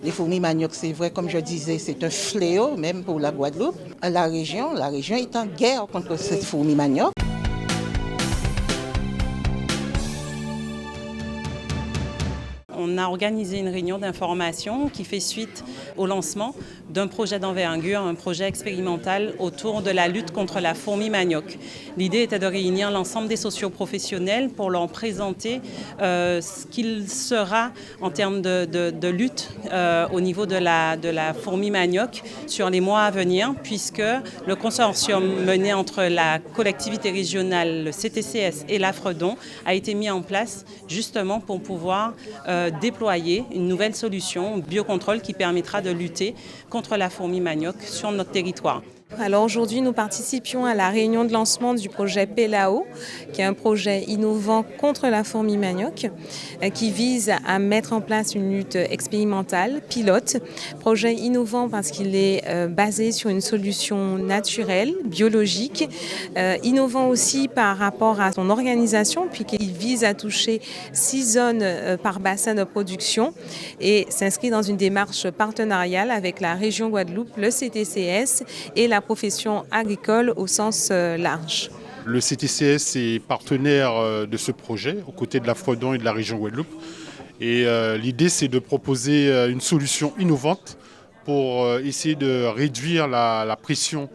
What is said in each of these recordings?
Les fourmis manioc, c'est vrai, comme je disais, c'est un fléau, même pour la Guadeloupe. La région est en guerre contre cette fourmi manioc. On a organisé une réunion d'information qui fait suite au lancement d'un projet d'envergure, un projet expérimental autour de la lutte contre la fourmi manioc. L'idée était de réunir l'ensemble des socioprofessionnels pour leur présenter ce qu'il sera en termes de lutte au niveau de la fourmi manioc sur les mois à venir, puisque le consortium mené entre la collectivité régionale, le CTCS et l'AFREDON a été mis en place justement pour pouvoir déployer une nouvelle solution, biocontrôle, qui permettra de lutter contre la fourmi manioc sur notre territoire. Alors aujourd'hui, nous participions à la réunion de lancement du projet PELAO, qui est un projet innovant contre la fourmi manioc, qui vise à mettre en place une lutte expérimentale, pilote. Projet innovant parce qu'il est basé sur une solution naturelle, biologique. Innovant aussi par rapport à son organisation, puisqu'il vise à toucher 6 zones par bassin de production et s'inscrit dans une démarche partenariale avec la région Guadeloupe, le CTCS et la profession agricole au sens large. Le CTCS est partenaire de ce projet aux côtés de l'AFREDON et de la région Guadeloupe. Et l'idée, c'est de proposer une solution innovante pour essayer de réduire la pression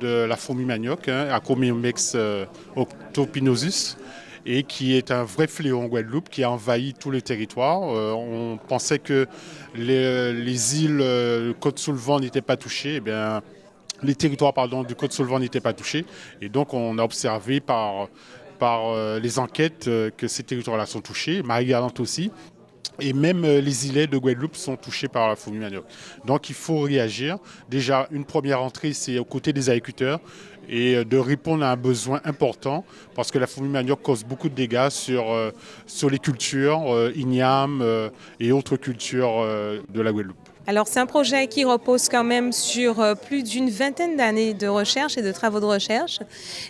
de la fourmi manioc, Acromemex octopinosus, et qui est un vrai fléau en Guadeloupe, qui a envahi tout le territoire. On pensait que les îles Côte-Soulevant n'étaient pas touchées. Eh bien, les territoires du Côte-Soulevant n'étaient pas touchés. Et donc, on a observé par les enquêtes que ces territoires-là sont touchés, Marie-Galante aussi. Et même les îlets de Guadeloupe sont touchés par la fourmi manioc. Donc, il faut réagir. Déjà, une première entrée, c'est aux côtés des agriculteurs et de répondre à un besoin important parce que la fourmi manioc cause beaucoup de dégâts sur les cultures, ignames et autres cultures de la Guadeloupe. Alors c'est un projet qui repose quand même sur plus d'une vingtaine d'années de recherche et de travaux de recherche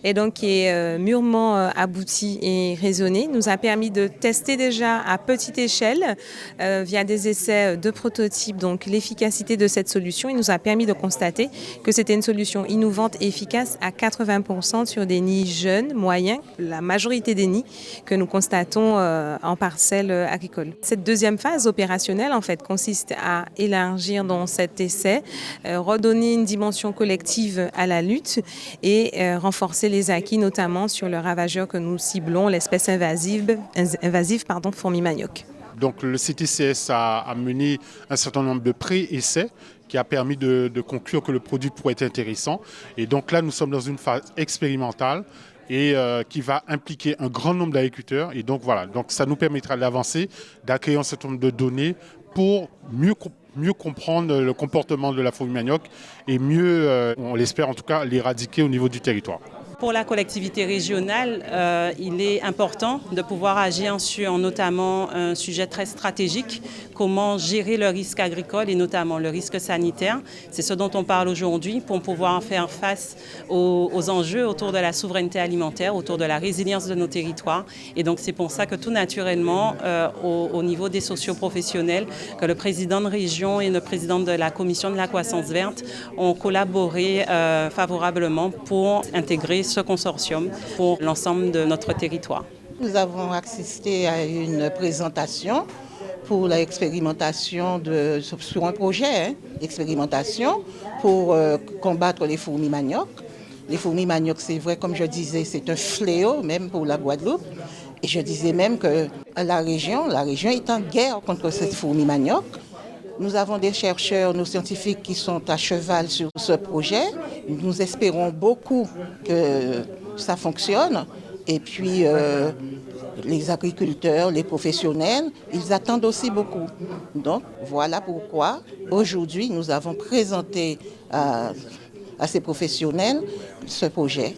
et donc qui est mûrement abouti et raisonné. Nous a permis de tester déjà à petite échelle via des essais de prototypes donc l'efficacité de cette solution. Il nous a permis de constater que c'était une solution innovante et efficace à 80% sur des nids jeunes, moyens, la majorité des nids que nous constatons en parcelles agricoles. Cette deuxième phase opérationnelle en fait consiste à élargir dans cet essai, redonner une dimension collective à la lutte et renforcer les acquis, notamment sur le ravageur que nous ciblons, l'espèce invasive fourmi manioc. Donc le CTCS a mené un certain nombre de pré-essais qui a permis de conclure que le produit pourrait être intéressant. Et donc là, nous sommes dans une phase expérimentale et qui va impliquer un grand nombre d'agriculteurs. Et donc voilà, donc ça nous permettra d'avancer, d'acquérir un certain nombre de données pour mieux comprendre le comportement de la fourmi manioc et mieux, on l'espère en tout cas, l'éradiquer au niveau du territoire. Pour la collectivité régionale, il est important de pouvoir agir sur notamment un sujet très stratégique, comment gérer le risque agricole et notamment le risque sanitaire. C'est ce dont on parle aujourd'hui pour pouvoir faire face aux enjeux autour de la souveraineté alimentaire, autour de la résilience de nos territoires. Et donc c'est pour ça que tout naturellement, au niveau des socioprofessionnels, que le président de région et le président de la commission de la croissance verte ont collaboré favorablement pour intégrer ce consortium pour l'ensemble de notre territoire. Nous avons assisté à une présentation pour l'expérimentation sur un projet d'expérimentation pour combattre les fourmis manioc. Les fourmis manioc, c'est vrai, comme je disais, c'est un fléau même pour la Guadeloupe. Et je disais même que la région est en guerre contre cette fourmi manioc. Nous avons des chercheurs, nos scientifiques qui sont à cheval sur ce projet. Nous espérons beaucoup que ça fonctionne. Et puis, les agriculteurs, les professionnels, ils attendent aussi beaucoup. Donc, voilà pourquoi, aujourd'hui, nous avons présenté à ces professionnels ce projet.